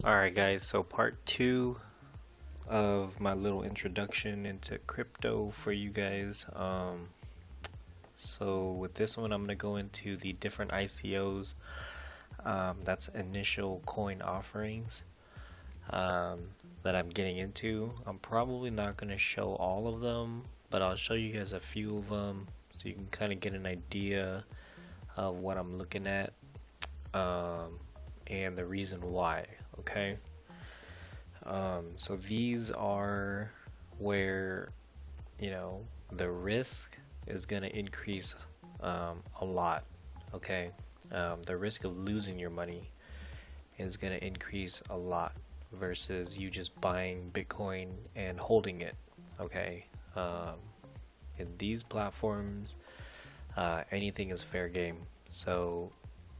Alright guys, so part 2 of my little introduction into crypto for you guys. So with this one I'm going to go into the different ICOs, that's initial coin offerings, um, that I'm getting into. I'm probably not going to show all of them, but I'll show you guys a few of them so you can kind of get an idea of what I'm looking at, um, and the reason why, okay? So these are where, the risk is going to increase a lot, okay? The risk of losing your money is going to increase a lot versus you just buying Bitcoin and holding it, okay? In these platforms, anything is fair game. So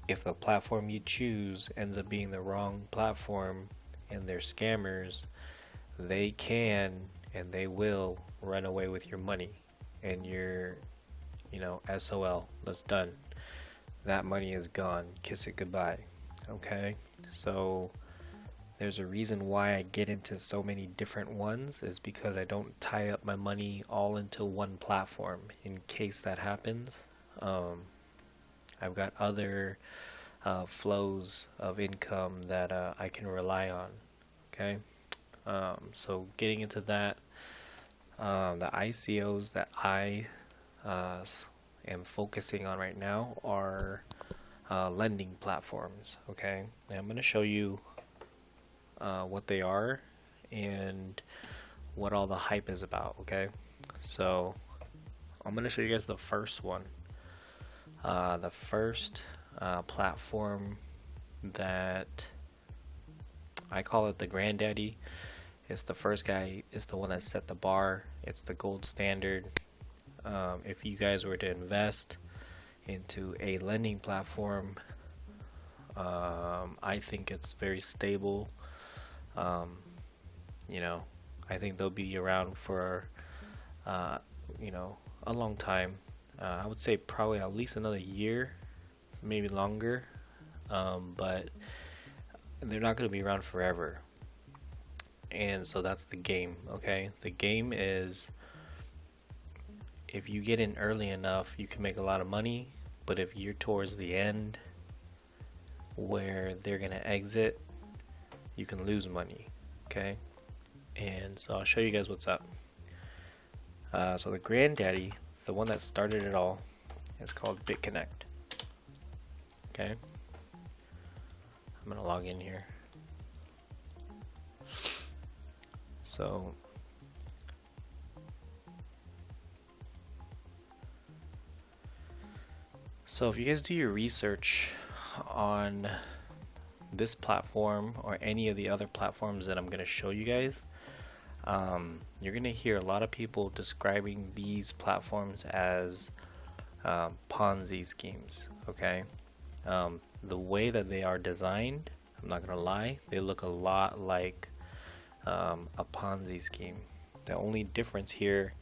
if the platform you choose ends up being the wrong platform and they're scammers, they can and they will run away with your money, and you're, SOL, that's done. That money is gone. Kiss it goodbye. Okay? So there's a reason why I get into so many different ones is because I don't tie up my money all into one platform in case that happens. Um, I've got other flows of income that I can rely on. Okay, so getting into that, the ICOs that I uh, am focusing on right now are lending platforms. Okay, and I'm going to show you what they are and what all the hype is about. Okay, so I'm going to show you guys the first one. The first platform that I call it the granddaddy. It's the first guy, it's the one that set the bar, it's the gold standard. If you guys were to invest into a lending platform, I think it's very stable. Um, you know, I think they'll be around for, uh, a long time. I would say probably at least another year, maybe longer. But they're not going to be around forever. And so that's the game, okay? The game is if you get in early enough, you can make a lot of money, but if you're towards the end where they're going to exit, you can lose money, okay? And so I'll show you guys what's up. So the granddaddy, the one that started it all, is called BitConnect, okay? I'm going to log in here. So if you guys do your research on this platform or any of the other platforms that I'm going to show you guys, you're going to hear a lot of people describing these platforms as Ponzi schemes, okay? The way that they are designed, I'm not going to lie, they look a lot like a Ponzi scheme. The only difference here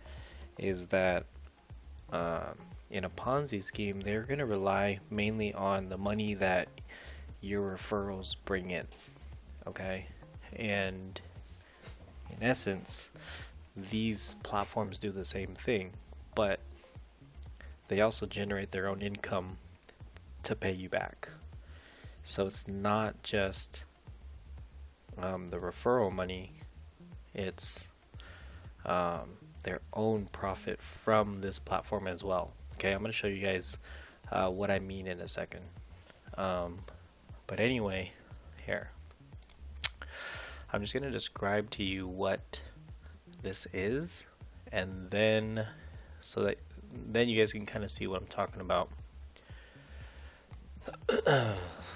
is that in a Ponzi scheme, they're going to rely mainly on the money that your referrals bring in, okay? And in essence, these platforms do the same thing, but they also generate their own income to pay you back. So it's not just the referral money, it's their own profit from this platform as well. Okay, I'm going to show you guys what I mean in a second. But anyway, here. I'm just going to describe to you what this is, and then so that then you guys can kind of see what I'm talking about.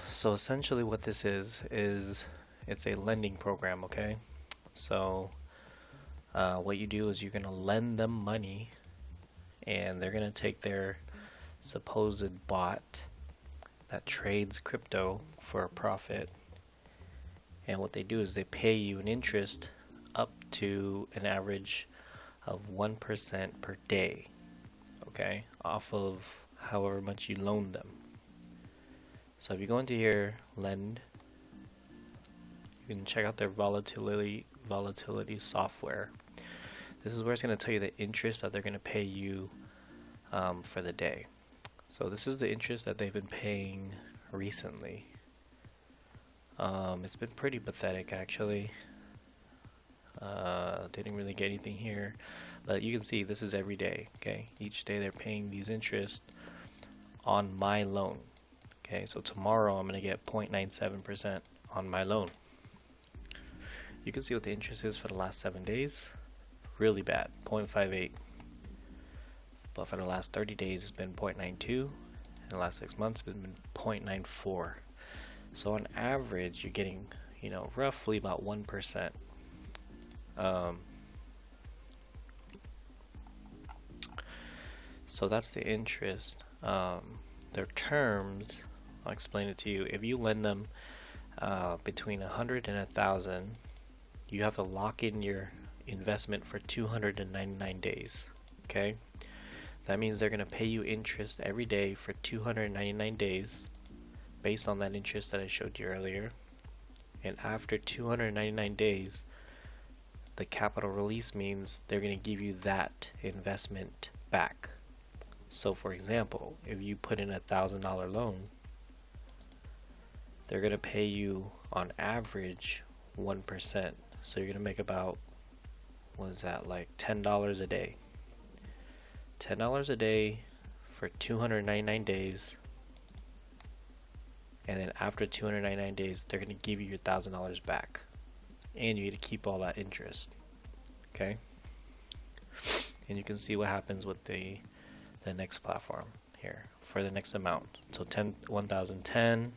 So essentially what this is it's a lending program, okay? So what you do is you're going to lend them money, and they're going to take their supposed bot that trades crypto for a profit, and what they do is they pay you an interest up to an average of 1% per day, okay, off of however much you loan them. So if you go into here, lend, you can check out their volatility software. This is where it's going to tell you the interest that they're going to pay you for the day. So this is the interest that they've been paying recently. It's been pretty pathetic, actually. Didn't really get anything here, but you can see this is every day. Okay, each day they're paying these interest on my loan. Okay, so tomorrow I'm going to get 0.97% on my loan. You can see what the interest is for the last 7 days. Really bad, 0.58. But for the last 30 days it's been 0.92. In the last 6 months it's been 0.94. So on average you're getting, roughly about 1%. So that's the interest. Their terms, I'll explain it to you. If you lend them between 100 and 1,000, you have to lock in your investment for 299 days. Okay, that means they're going to pay you interest every day for 299 days based on that interest that I showed you earlier. And after 299 days, the capital release means they're going to give you that investment back. So for example, if you put in $1,000 loan, they're going to pay you on average 1%. So you're going to make about, what is that, like $10 a day. $10 a day for 299 days. And then after 299 days, they're going to give you your $1,000 back. And you get to keep all that interest. Okay? And you can see what happens with the next platform here for the next amount. So 1,010,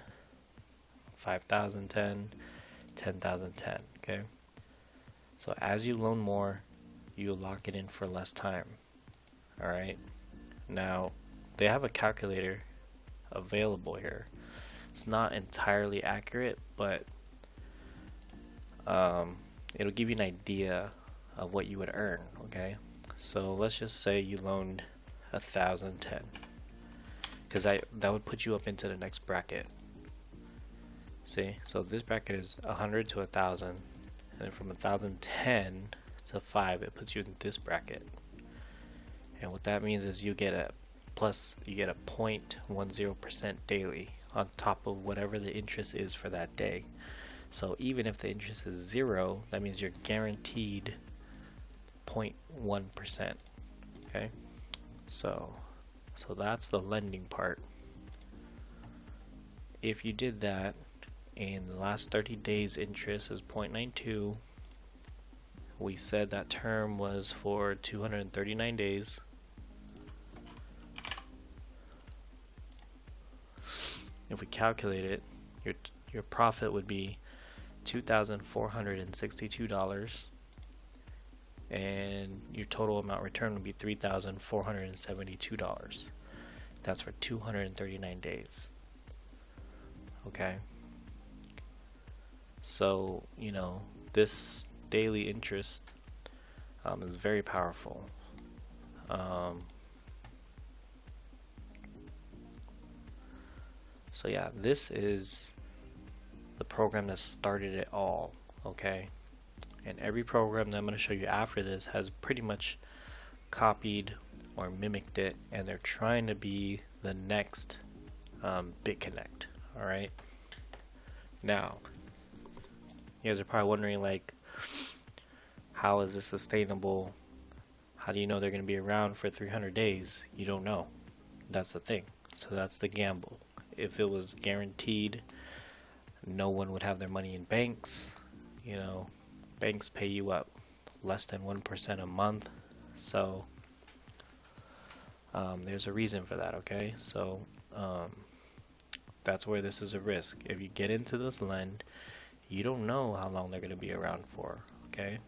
5,010, 10,010. Okay? So as you loan more, you lock it in for less time. Alright? Now, they have a calculator available here. It's not entirely accurate, but it'll give you an idea of what you would earn. Okay? So let's just say you loaned 1,010, because that would put you up into the next bracket. See, so this bracket is 100 to 1,000, and then from 1,010 to 5, it puts you in this bracket. And what that means is you get a 0.10% daily on top of whatever the interest is for that day. So even if the interest is 0, that means you're guaranteed 0.1%. Okay, so that's the lending part. If you did that and the last 30 days interest is 0.92, we said that term was for 239 days. If we calculate it, your profit would be $2,462, and your total amount returned would be $3,472. That's for 239 days. Okay, so this daily interest is very powerful. So yeah, this is the program that started it all. Okay, and every program that I'm going to show you after this has pretty much copied or mimicked it, and they're trying to be the next BitConnect. Alright, now you guys are probably wondering, like, how is this sustainable? How do you know they're going to be around for 300 days? You don't know. That's the thing. So that's the gamble. If it was guaranteed, no one would have their money in banks. Banks pay you up less than 1% a month. So there's a reason for that. Okay, so that's where this is a risk. If you get into this lend, you don't know how long they're going to be around for. Okay,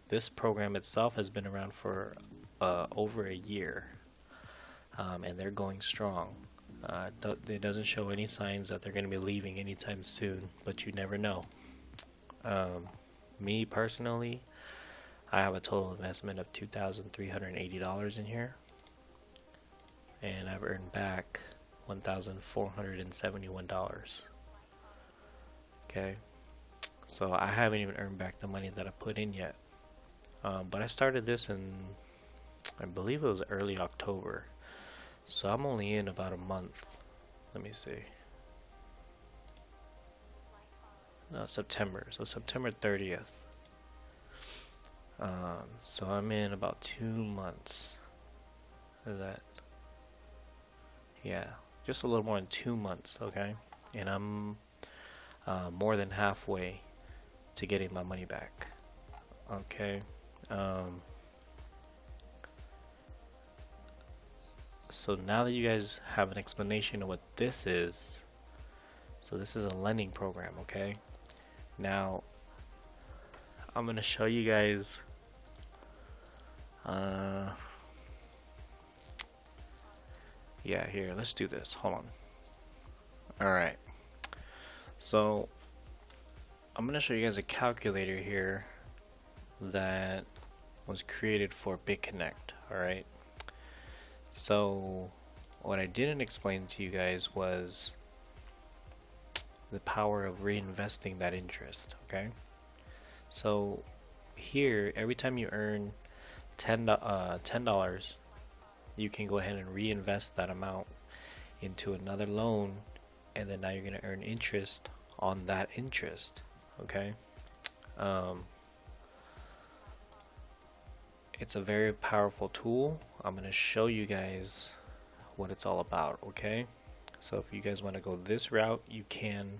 this program itself has been around for over a year, and they're going strong. It doesn't show any signs that they're going to be leaving anytime soon, but you never know. Me personally, I have a total investment of $2,380 in here, and I've earned back $1,471. Okay, So I haven't even earned back the money that I put in yet. But I started this in, I believe it was early October. So I'm only in about a month. Let me see. No, September. So September 30th. So I'm in about 2 months. Is that? Yeah, just a little more than 2 months, okay? And I'm more than halfway to getting my money back. Okay. So now that you guys have an explanation of what this is, so this is a lending program, okay? Now, I'm gonna show you guys yeah, here, let's do this. Hold on. Alright. So I'm gonna show you guys a calculator here that was created for BitConnect, alright? So what I didn't explain to you guys was the power of reinvesting that interest, okay? So here, every time you earn $10, you can go ahead and reinvest that amount into another loan, and then now you're going to earn interest on that interest, okay? It's a very powerful tool. I'm going to show you guys what it's all about, okay? So if you guys want to go this route, you can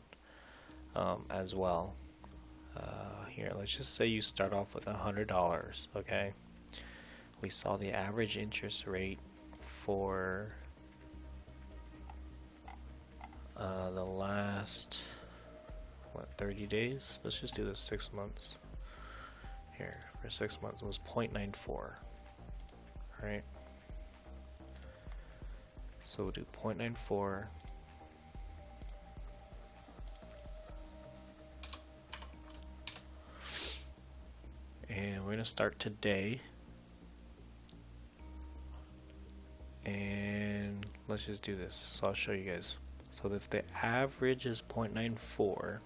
as well. Here, let's just say you start off with $100, okay? We saw the average interest rate for the last, what, 30 days? Let's just do this 6 months. Here, for 6 months, it was 0.94. Alright. So we'll do 0.94. And we're going to start today. And let's just do this. So I'll show you guys. So if the average is 0.94,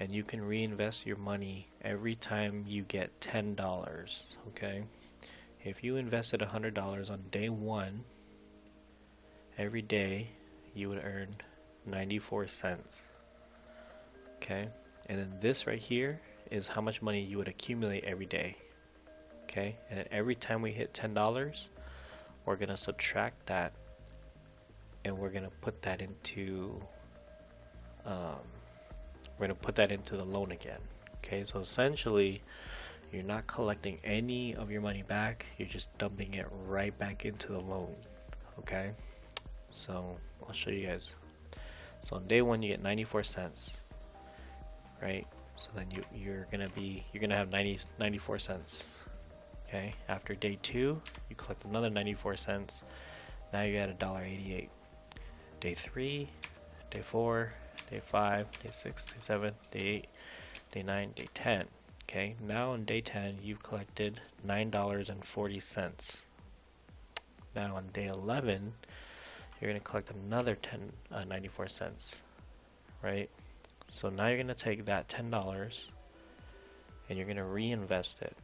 and you can reinvest your money every time you get $10, okay? If you invested $100 on day one, every day you would earn 94 cents, okay? And then this right here is how much money you would accumulate every day, okay? And then every time we hit $10, we're gonna subtract that, and we're gonna put that into the loan again. Okay, so essentially you're not collecting any of your money back, you're just dumping it right back into the loan. Okay, so I'll show you guys. So on day one you get 94 cents, right? So then you're gonna have 94 cents. Okay, after day two you collect another 94 cents. Now you're at $1.88. Day 3, day 4, day 5, day 6, day 7, day 8, day 9, day 10. Okay, now on day 10 you've collected $9.40. Now on day 11 you're going to collect another 94 cents, right? So now you're going to take that $10 and you're going to reinvest it,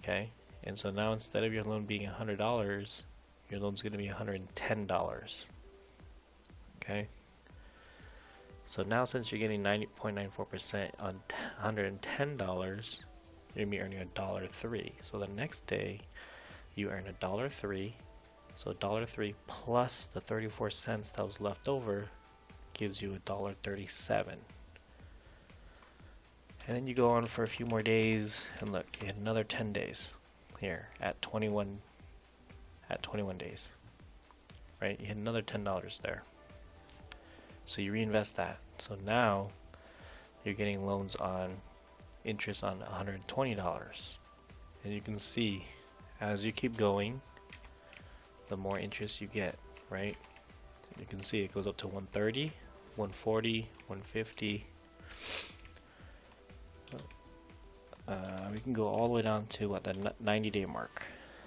okay? And so now instead of your loan being $100, your loan's going to be $110, okay? So now since you're getting 90.94% on $110, you're going to be earning $1.03. So the next day you earn $1.03. So $1.03 plus the 34 cents that was left over gives you $1.37. And then you go on for a few more days, and look, you had another 10 days here at 21 days. Right? You had another $10 there. So you reinvest that. So now you're getting loans on interest on $120. And you can see as you keep going, the more interest you get, right? You can see it goes up to 130, 140, 150. We can go all the way down to what, the 90-day mark.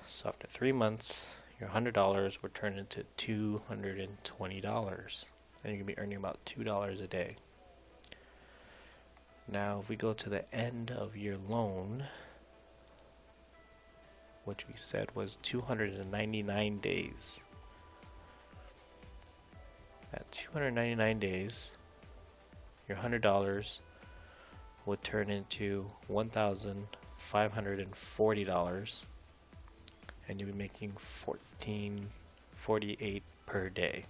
So after 3 months, your $100 will turn into $220, and you can be earning about $2 a day. Now, if we go to the end of your loan, which we said was 299 days. At 299 days, your $100 would turn into $1,540, and you'll be making $14.48 per day.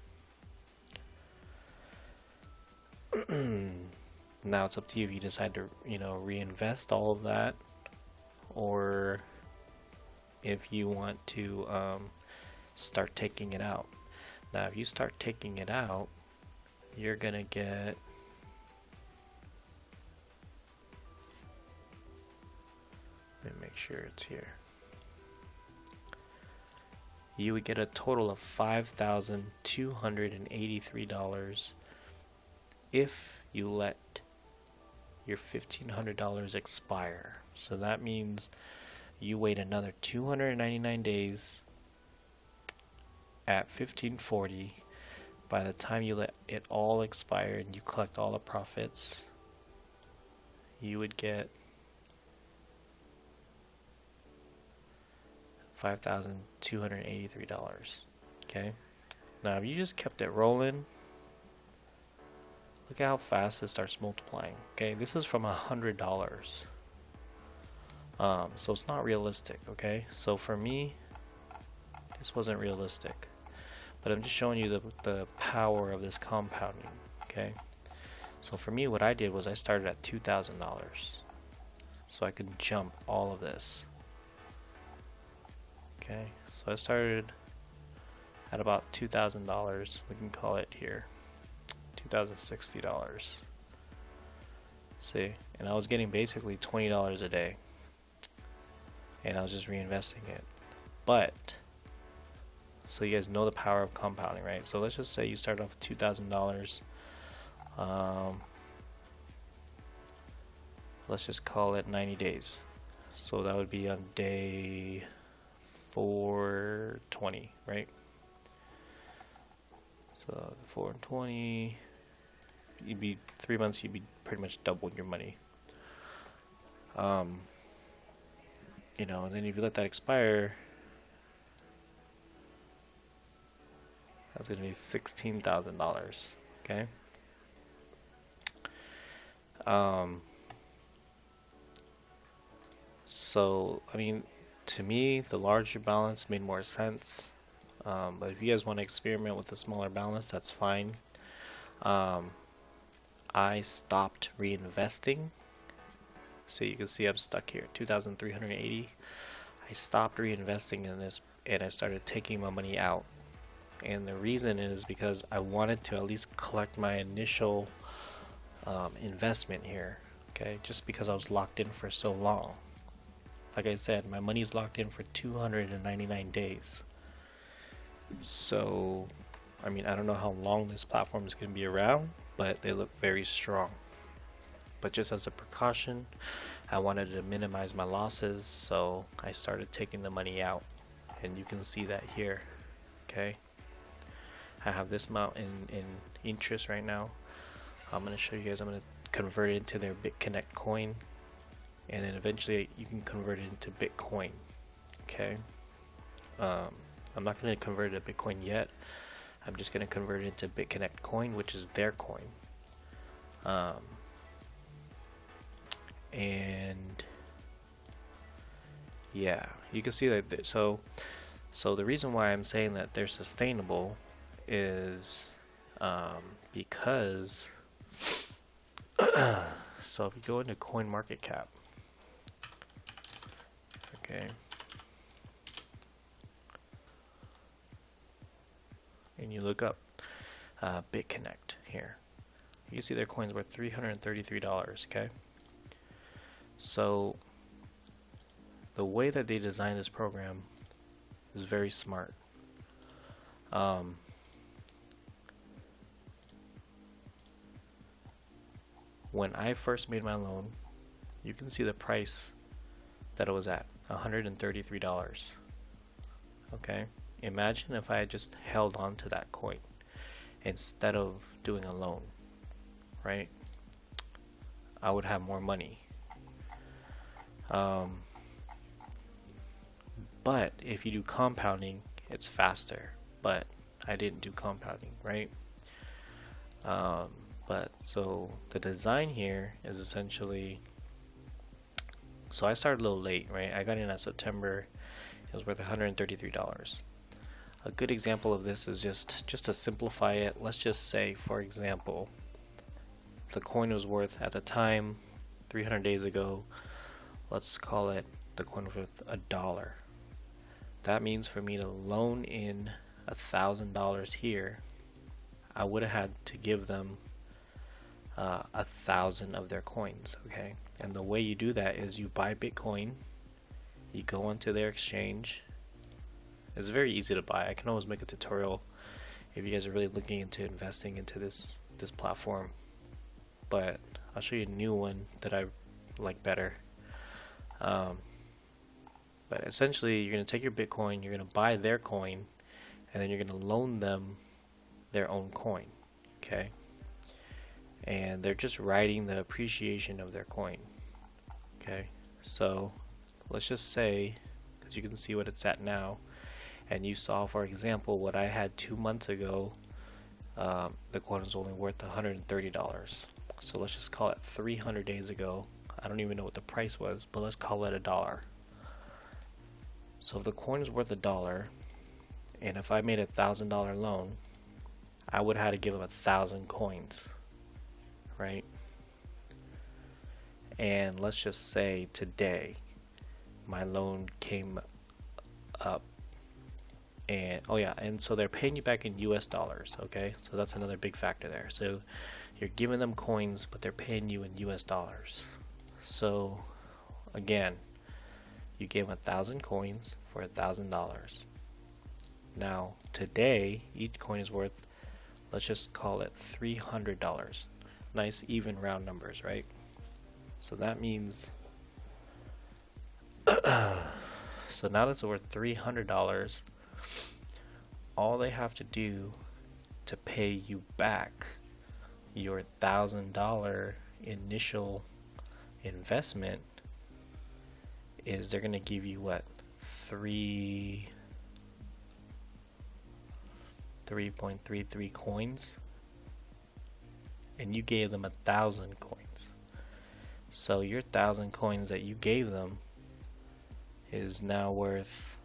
Now it's up to you if you decide to, reinvest all of that, or if you want to start taking it out. Now, if you start taking it out, you're gonna get let me make sure it's here. You would get a total of $5,283 if you let your $1,500 expire. So that means you wait another 299 days at $1,540. By the time you let it all expire and you collect all the profits, you would get $5,283. Okay? Now, if you just kept it rolling, look at how fast it starts multiplying. Okay, this is from $100. So it's not realistic. Okay, so for me, this wasn't realistic. But I'm just showing you the power of this compounding. Okay, so for me, what I did was I started at $2,000, so I could jump all of this. Okay, so I started at about $2,000. We can call it here $2,060. See, and I was getting basically $20 a day, and I was just reinvesting it. But so you guys know the power of compounding, right? So let's just say you start off with $2,000. Let's just call it 90 days. So that would be on day 420, right? So 420, you'd be 3 months. You'd be pretty much double your money. And then if you let that expire, that's going to be $16,000. Okay. So I mean, to me, the larger balance made more sense. But if you guys want to experiment with the smaller balance, that's fine. I stopped reinvesting. So you can see I'm stuck here, 2,380. I stopped reinvesting in this, and I started taking my money out. And the reason is because I wanted to at least collect my initial investment here. Okay, just because I was locked in for so long. Like I said, my money's locked in for 299 days. So, I mean, I don't know how long this platform is going to be around, but they look very strong. But just as a precaution, I wanted to minimize my losses, so I started taking the money out. And you can see that here. Okay, I have this amount in interest right now. I'm going to show you guys. I'm going to convert it into their BitConnect coin, and then eventually you can convert it into Bitcoin. Okay, I'm not going to convert it to Bitcoin yet. I'm just going to convert it into BitConnect coin, which is their coin. And yeah, you can see that. So the reason why I'm saying that they're sustainable is because so if you go into coin market cap, okay, and you look up BitConnect here, you see their coins worth $333. Okay, so the way that they designed this program is very smart. When I first made my loan, you can see the price that it was at, $133. Okay, imagine if I had just held on to that coin instead of doing a loan, right? I would have more money. But if you do compounding, it's faster. But I didn't do compounding, right? But so the design here is essentially, so I started a little late, right? I got in at September. It was worth $133. A good example of this is just to simplify it. Let's just say, for example, the coin was worth at the time, 300 days ago, let's call it the coin was worth $1. That means for me to loan in $1,000 here, I would have had to give them 1,000 of their coins, okay? And the way you do that is you buy Bitcoin, you go onto their exchange. It's very easy to buy. I can always make a tutorial if you guys are really looking into investing into this platform, but I'll show you a new one that I like better. But essentially, you're going to take your Bitcoin, you're going to buy their coin, and then you're going to loan them their own coin, okay? And they're just riding the appreciation of their coin, okay? So let's just say, because you can see what it's at now, and you saw, for example, what I had 2 months ago, the coin was only worth $130. So let's just call it 300 days ago. I don't even know what the price was, but let's call it $1. So if the coin is worth $1, and if I made a $1,000 loan, I would have had to give them 1,000 coins, right? And let's just say today my loan came up, and oh yeah, and so they're paying you back in US dollars, okay? So that's another big factor there. So you're giving them coins, but they're paying you in US dollars. So again, you gave them 1,000 coins for $1,000. Now today, each coin is worth, let's just call it $300. Nice even round numbers, right? So that means, so now that's worth $300. All they have to do to pay you back your $1,000 initial investment is they're going to give you what, 3.33 coins, and you gave them 1,000 coins. So your 1,000 coins that you gave them is now worth,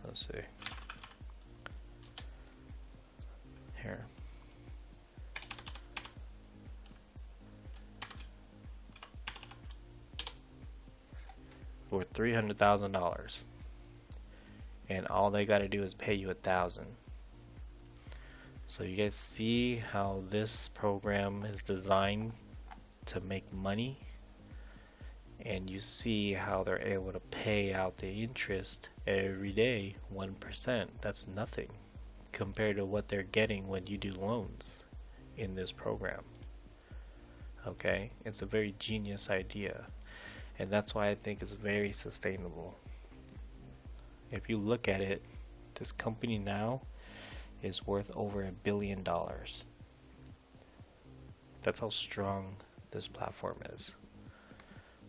let's see here, worth $300,000, and all they got to do is pay you 1,000. So you guys see how this program is designed to make money, and you see how they're able to pay out the interest every day, 1%. That's nothing compared to what they're getting when you do loans in this program. Okay, it's a very genius idea, and that's why I think it's very sustainable. If you look at it, this company now is worth over $1 billion. That's how strong this platform is.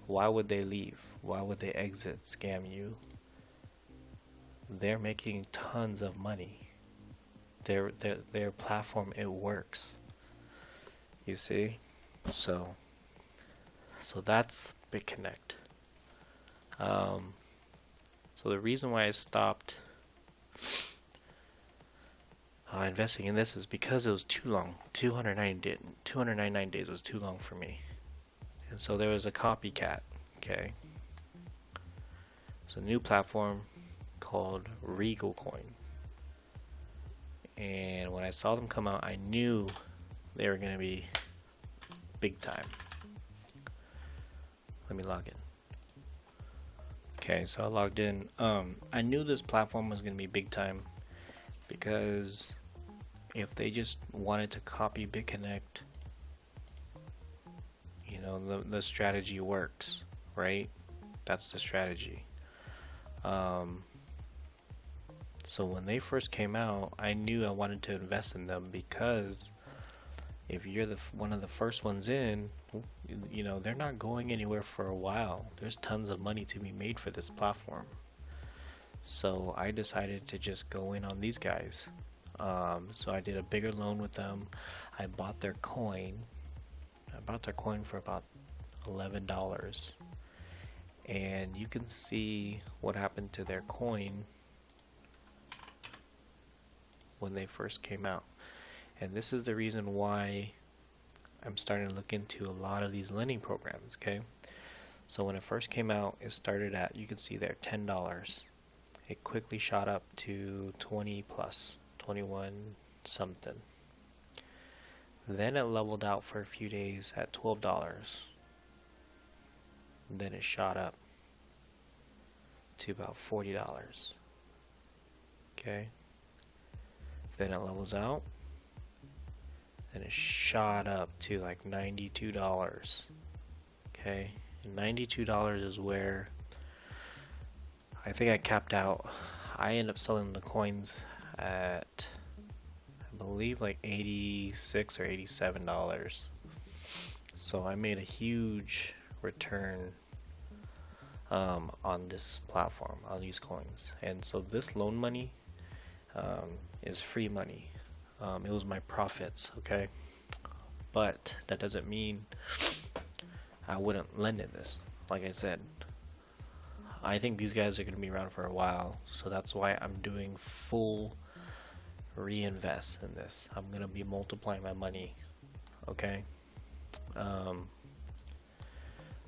Why would they leave? Why would they exit, scam you? They're making tons of money. Their platform, it works. You see? So that's BitConnect. So the reason why I stopped investing in this is because it was too long. 299 days was too long for me. And so there was a copycat, okay? It's a new platform called Regal Coin. And when I saw them come out, I knew they were going to be big time. Let me log in. Okay, so I logged in. I knew this platform was going to be big time because if they just wanted to copy BitConnect, you know, the strategy works, right? That's the strategy. So when they first came out, I knew I wanted to invest in them because If you're one of the first ones in, you know, they're not going anywhere for a while. There's tons of money to be made for this platform. So I decided to just go in on these guys. So I did a bigger loan with them. I bought their coin. I bought their coin for about $11. And you can see what happened to their coin when they first came out. And this is the reason why I'm starting to look into a lot of these lending programs, okay? So when it first came out, it started at, you can see there, $10. It quickly shot up to 20 plus, 21 something. Then it leveled out for a few days at $12. Then it shot up to about $40. Okay. Then it levels out. And it shot up to like $92. Okay. And $92 is where I think I capped out. I ended up selling the coins at, I believe, like $86 or $87. So I made a huge return on this platform, on these coins. And so this loan money is free money. It was my profits, okay? But that doesn't mean I wouldn't lend in this. Like I said, I think these guys are going to be around for a while, so that's why I'm doing full reinvest in this. I'm going to be multiplying my money, okay?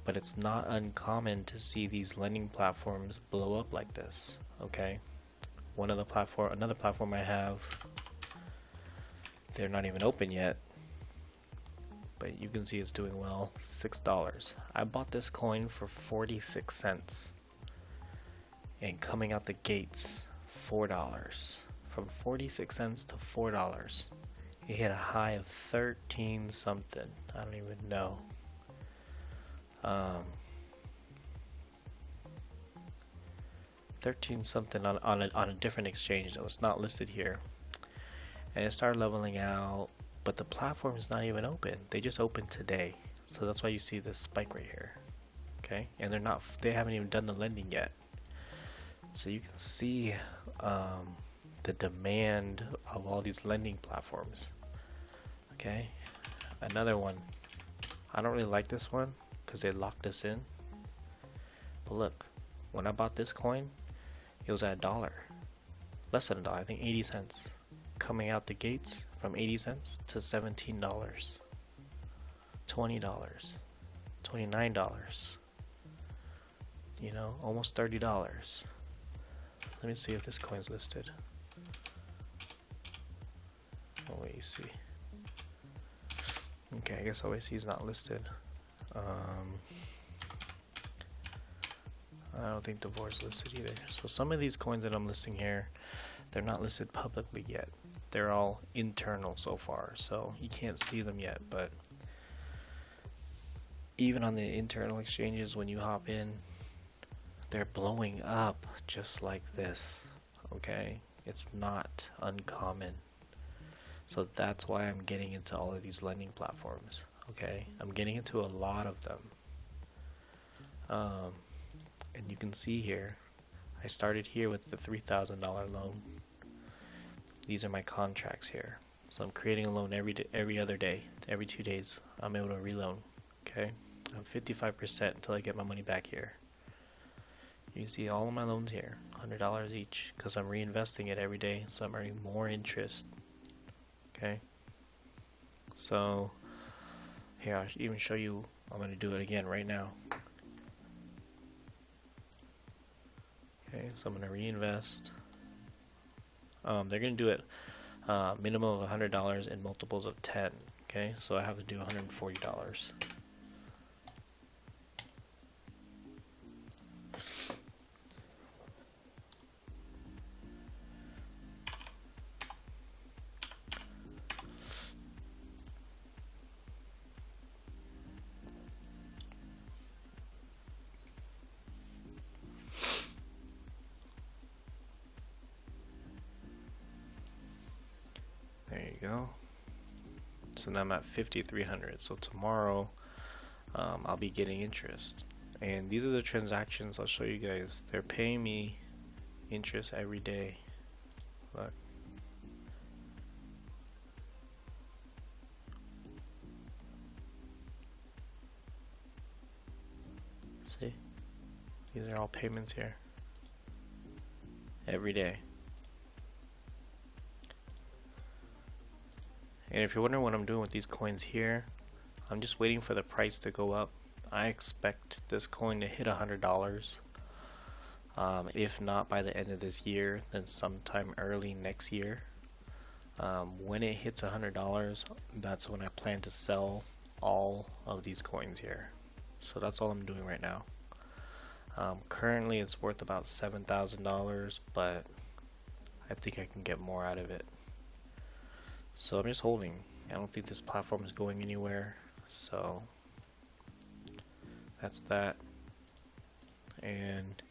But it's not uncommon to see these lending platforms blow up like this, okay? Another platform I have, they're not even open yet, but you can see it's doing well. $6. I bought this coin for 46 cents, and coming out the gates, $4. From 46 cents to $4. It hit a high of 13 something. I don't even know. 13 something on a different exchange that was not listed here, and it started leveling out, but the platform is not even open. They just opened today, so that's why you see this spike right here. Okay, and they haven't even done the lending yet, so you can see the demand of all these lending platforms. Okay, another one. I don't really like this one because they locked us in, but look, when I bought this coin, it was at $1, less than $1, I think 80 cents. Coming out the gates from 80 cents to $17, $20, $29, you know, almost $30. Let me see if this coin's listed. OAC. Okay, I guess OAC is not listed. I don't think the board's listed either. So some of these coins that I'm listing here, they're not listed publicly yet. They're all internal so far, so you can't see them yet. But even on the internal exchanges, when you hop in, they're blowing up just like this. Okay, it's not uncommon. So that's why I'm getting into all of these lending platforms. Okay, I'm getting into a lot of them. And you can see here, I started here with the $3,000 loan. These are my contracts here. So I'm creating a loan every other day, every 2 days. I'm able to reloan. Okay, I'm 55% until I get my money back here. You can see all of my loans here, $100 each, because I'm reinvesting it every day, so I'm earning more interest. Okay, so here I'll even show you. I'm going to do it again right now. Okay, so I'm going to reinvest. They're going to do it minimum of $100 in multiples of 10. Okay, so I have to do $140. There you go. So now I'm at 5,300. So tomorrow I'll be getting interest. And these are the transactions I'll show you guys. They're paying me interest every day. Look. See? These are all payments here. Every day. And if you're wondering what I'm doing with these coins here, I'm just waiting for the price to go up. I expect this coin to hit $100. If not by the end of this year, then sometime early next year. When it hits $100, that's when I plan to sell all of these coins here. So that's all I'm doing right now. Currently it's worth about $7,000, but I think I can get more out of it. So I'm just holding. I don't think this platform is going anywhere. So that's that. And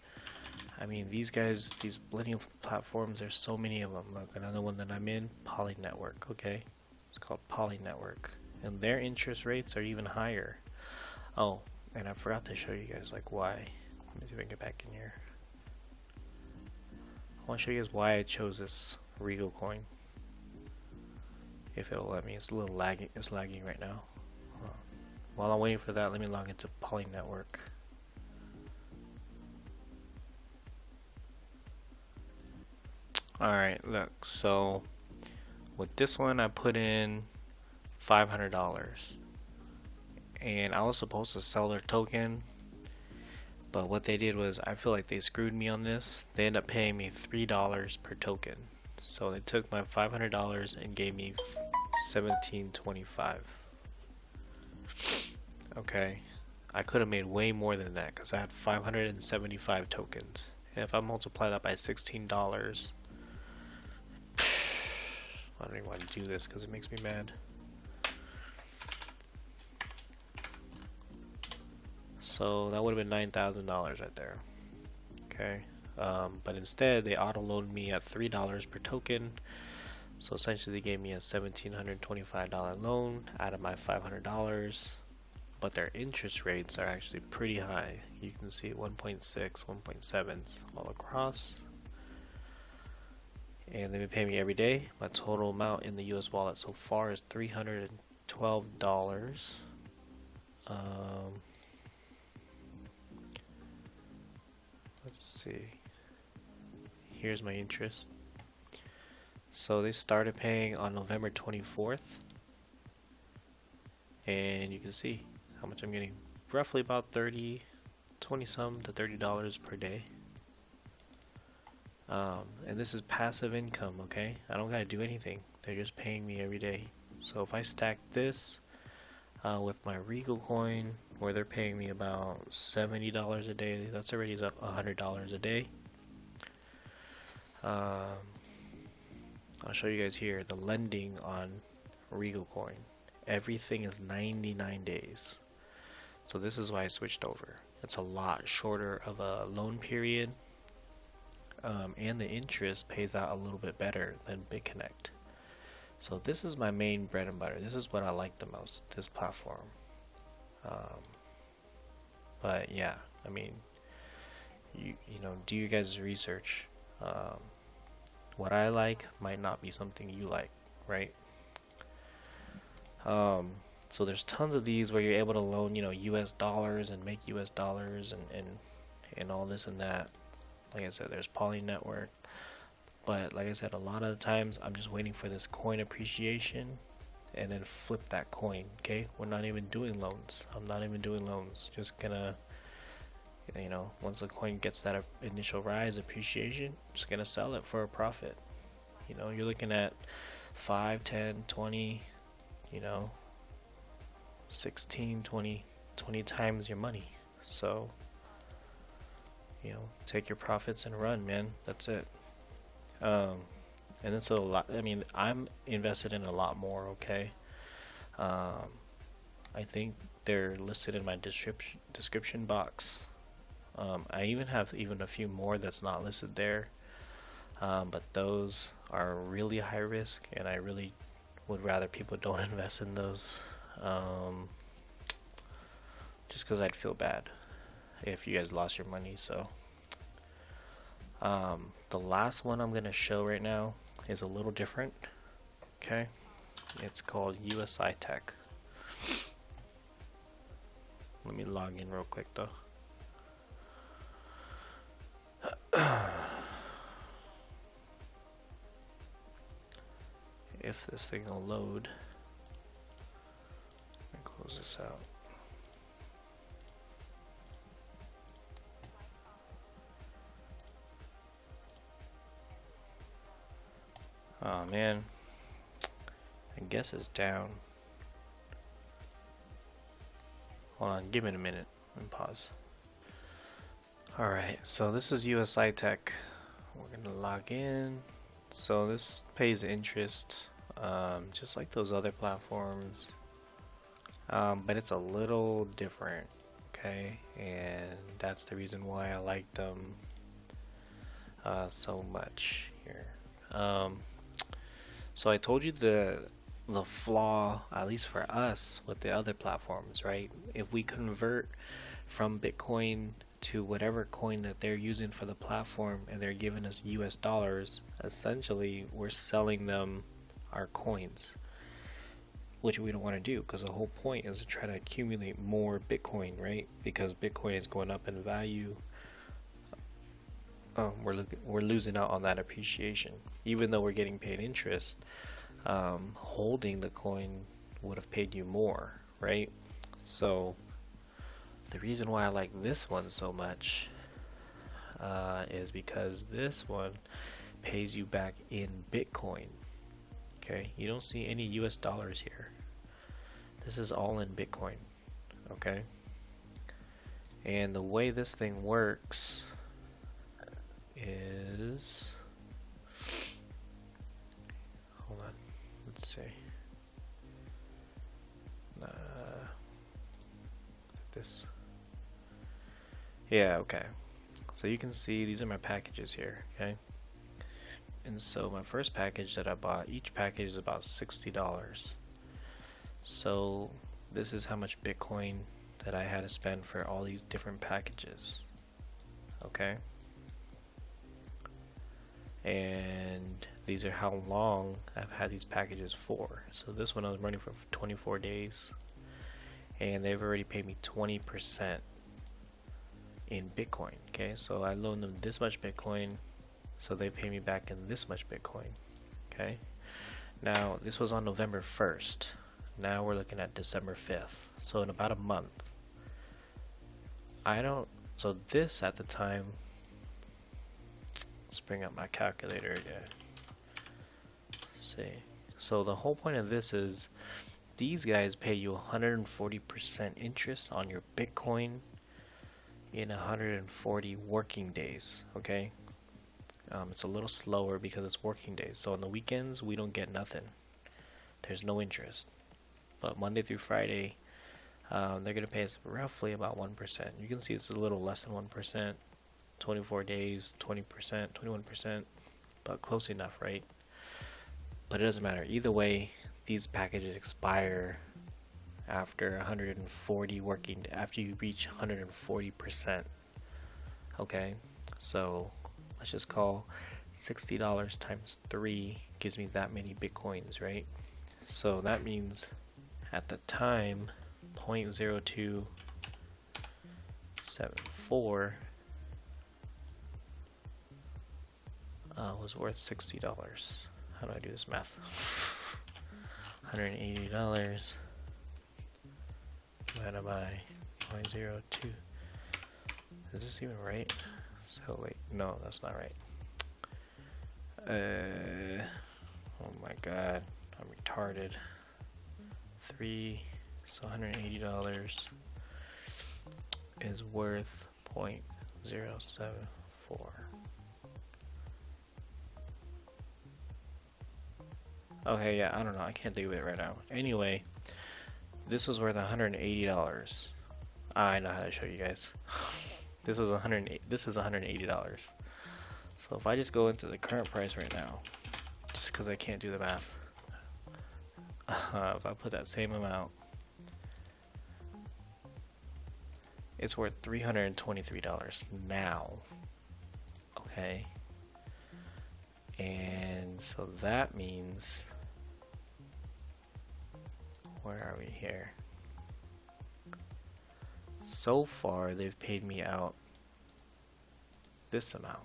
I mean, these guys, these blending platforms, there's so many of them. Look, another one that I'm in, Poly Network, okay? It's called Poly Network. And their interest rates are even higher. Oh, and I forgot to show you guys, like, why. Let me see if I can get back in here. I want to show you guys why I chose this Regal coin. If it'll let me. It's a little lagging. It's lagging right now. While I'm waiting for that, let me log into Poly Network. Alright, look, so with this one I put in $500 and I was supposed to sell their token, but what they did was, I feel like they screwed me on this. They ended up paying me $3 per token. So they took my $500 and gave me $17.25. Okay, I could have made way more than that because I had 575 tokens. And if I multiply that by $16, I don't even want to do this because it makes me mad. So that would have been $9,000 right there. Okay, but instead they auto loaned me at $3 per token. So essentially they gave me a $1,725 loan out of my $500. But their interest rates are actually pretty high. You can see 1.6, 1.7s all across. And they've been paying me every day. My total amount in the US wallet so far is $312. Let's see. Here's my interest. So they started paying on November 24th. And you can see how much I'm getting. Roughly about 20 some to $30 per day. And this is passive income, okay? I don't gotta do anything. They're just paying me every day. So if I stack this with my Regal coin, where they're paying me about $70 a day, that's already up $100 a day. I'll show you guys here the lending on Regal coin. Everything is 99 days. So this is why I switched over. It's a lot shorter of a loan period. And the interest pays out a little bit better than BitConnect. So this is my main bread and butter. This is what I like the most, this platform. But yeah, I mean, you know, do your guys' research. What I like might not be something you like, right? So there's tons of these where you're able to loan, you know, US dollars and make US dollars and all this and that. Like I said, there's Poly Network, but like I said, a lot of the times I'm just waiting for this coin appreciation and then flip that coin. Okay, we're not even doing loans. I'm not even doing loans. Just gonna, you know, once the coin gets that initial rise appreciation, just gonna sell it for a profit. You know, you're looking at 5, 10, 20, you know, 16, 20 times your money. So, you know, take your profits and run, man. That's it. And it's a lot. I mean, I'm invested in a lot more. Okay. I think they're listed in my description box. I even have a few more that's not listed there. But those are really high risk, and I really would rather people don't invest in those. Just because I'd feel bad if you guys lost your money. So the last one I'm gonna show right now is a little different. Okay, it's called USI-TECH. Let me log in real quick though. If this thing will load, let me close this out. Oh man, I guess it's down. Hold on, give it a minute and pause. Alright, so this is USI-TECH. We're gonna log in. So this pays interest, just like those other platforms, but it's a little different, okay? And that's the reason why I like them so much here. So I told you the flaw, at least for us, with the other platforms, right? If we convert from Bitcoin to whatever coin that they're using for the platform and they're giving us US dollars, essentially we're selling them our coins, which we don't want to do, because the whole point is to try to accumulate more Bitcoin, right? Because Bitcoin is going up in value. We're losing out on that appreciation, even though we're getting paid interest. Holding the coin would have paid you more, right? So the reason why I like this one so much is because this one pays you back in Bitcoin. Okay, you don't see any US dollars here. This is all in Bitcoin. Okay, and the way this thing works is, hold on, let's see. This. Yeah, okay. So you can see these are my packages here, okay? And so my first package that I bought, each package is about $60. So this is how much Bitcoin that I had to spend for all these different packages, okay? And these are how long I've had these packages for. So this one I was running for 24 days, and they've already paid me 20% in Bitcoin. Okay, so I loaned them this much Bitcoin, so they pay me back in this much Bitcoin. Okay, now this was on November 1st. Now we're looking at December 5th. So in about a month, so this at the time, let's bring up my calculator again. See, so the whole point of this is these guys pay you 140% interest on your Bitcoin in 140 working days, okay? It's a little slower because it's working days. So on the weekends, we don't get nothing. There's no interest. But Monday through Friday, they're going to pay us roughly about 1%. You can see it's a little less than 1%. 24 days, 20%, 21%, but close enough, right? But it doesn't matter. Either way, these packages expire after 140 working, after you reach 140%. Okay, so let's just call $60 times 3 gives me that many Bitcoins, right? So that means at the time 0.0274 was worth $60. How do I do this math? $180 divided by 0.02. Is this even right? So wait, no, that's not right. Oh my god, I'm retarded. 3, so $180 is worth 0.074. Okay, yeah, I don't know, I can't think of it right now. Anyway, this was worth $180. I know how to show you guys. This is $180. So if I just go into the current price right now, just because I can't do the math, if I put that same amount, it's worth $323 now. Okay. And so that means, where are we here? So far, they've paid me out this amount.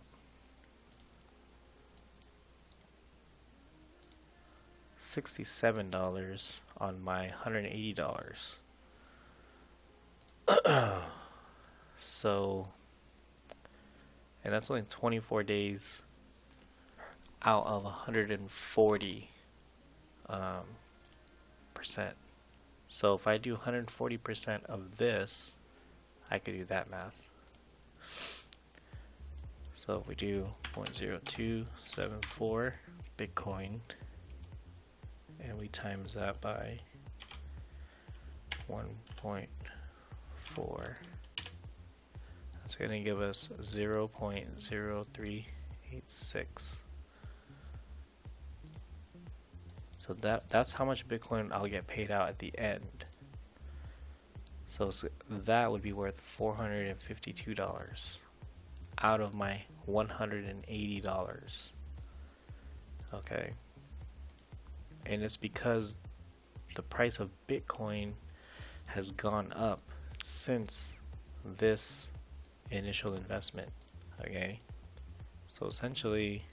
$67 on my $180. So, and that's only 24 days out of 140 percent. So if I do 140% of this, I could do that math. So if we do 0.0274 Bitcoin and we times that by 1.4, that's going to give us 0.0386. So that's how much Bitcoin I'll get paid out at the end. So that would be worth $452 out of my $180. Okay. And it's because the price of Bitcoin has gone up since this initial investment. Okay. So essentially,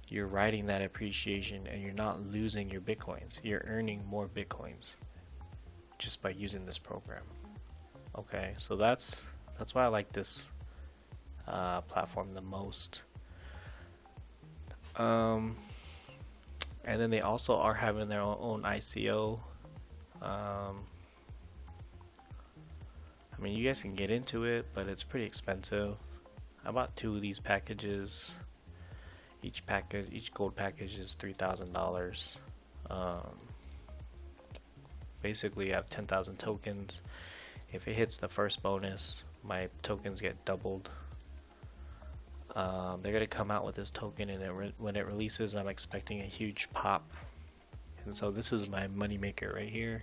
you're riding that appreciation and you're not losing your Bitcoins. You're earning more Bitcoins just by using this program. Okay, so that's why I like this platform the most. And then they also are having their own ICO. I mean, you guys can get into it, but it's pretty expensive. I bought 2 of these packages. Each gold package is $3,000. Basically, I have 10,000 tokens. If it hits the first bonus, my tokens get doubled. They're gonna come out with this token, and when it releases, I'm expecting a huge pop. And so this is my money maker right here.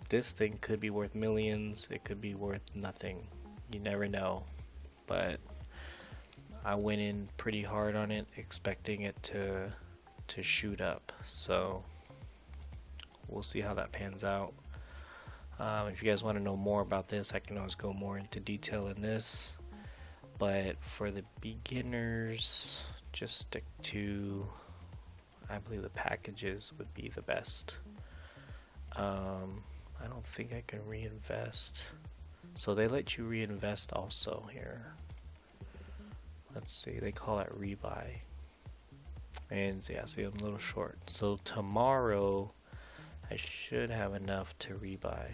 This thing could be worth millions. It could be worth nothing. You never know. But I went in pretty hard on it, expecting it to shoot up. So we'll see how that pans out. If you guys want to know more about this, I can always go more into detail in this. But for the beginners, just stick to, I believe the packages would be the best. I don't think I can reinvest. So they let you reinvest also here. Let's see, they call it rebuy. And yeah, see, I'm a little short. So tomorrow, I should have enough to rebuy.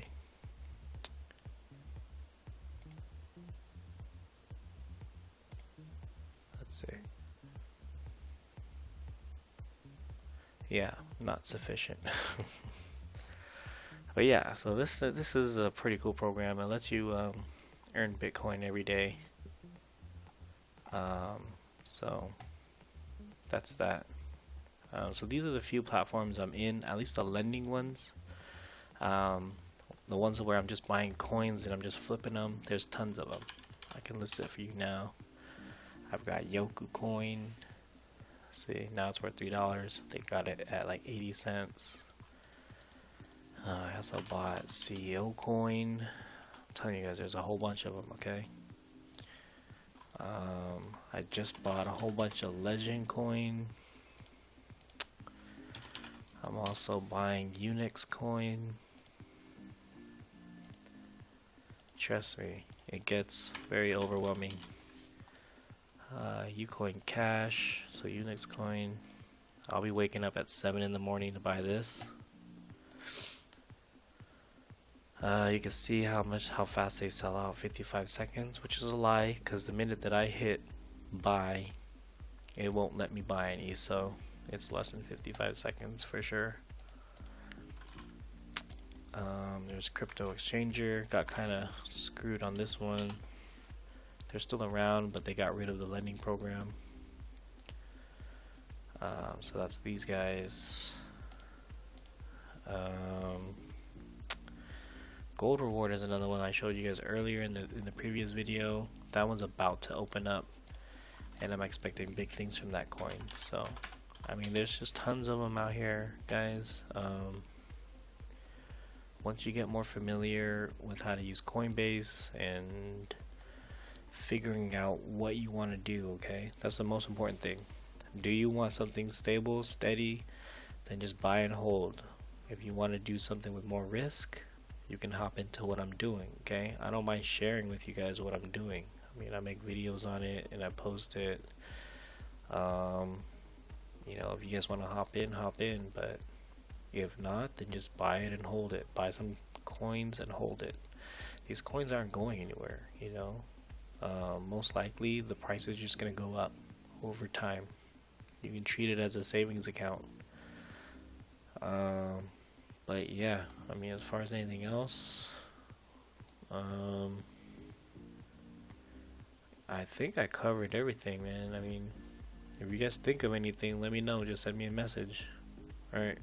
Let's see. Yeah, not sufficient. But yeah, so this is a pretty cool program. It lets you earn Bitcoin every day. So that's that. So these are the few platforms I'm in, at least the lending ones. The ones where I'm just buying coins and I'm just flipping them, there's tons of them. I can list it for you now. I've got Yoku coin. See, now it's worth $3. They got it at like 80 cents. I also bought CEO coin. I'm telling you guys, there's a whole bunch of them, okay? I just bought a whole bunch of Legend coin. I'm also buying Unix coin. Trust me, it gets very overwhelming. Ucoin Cash, so Unix coin. I'll be waking up at 7 in the morning to buy this. You can see how fast they sell out, 55 seconds, which is a lie, because the minute that I hit buy, it won't let me buy any, so it's less than 55 seconds for sure. There's Crypto Exchanger, got kind of screwed on this one. They're still around, but they got rid of the lending program. So that's these guys. Gold reward is another one I showed you guys earlier in the previous video. That one's about to open up, and I'm expecting big things from that coin. So, I mean, there's just tons of them out here, guys. Once you get more familiar with how to use Coinbase and figuring out what you want to do, okay? That's the most important thing. Do you want something stable, steady? Then just buy and hold. If you want to do something with more risk, you can hop into what I'm doing, okay? I don't mind sharing with you guys what I'm doing. I mean, I make videos on it and I post it. You know, if you guys want to hop in, but if not, then just buy it and hold it. Buy some coins and hold it. These coins aren't going anywhere, you know? Most likely the price is just going to go up over time. You can treat it as a savings account. But yeah, I mean, as far as anything else, I think I covered everything, man. I mean, if you guys think of anything, let me know. Just send me a message. Alright.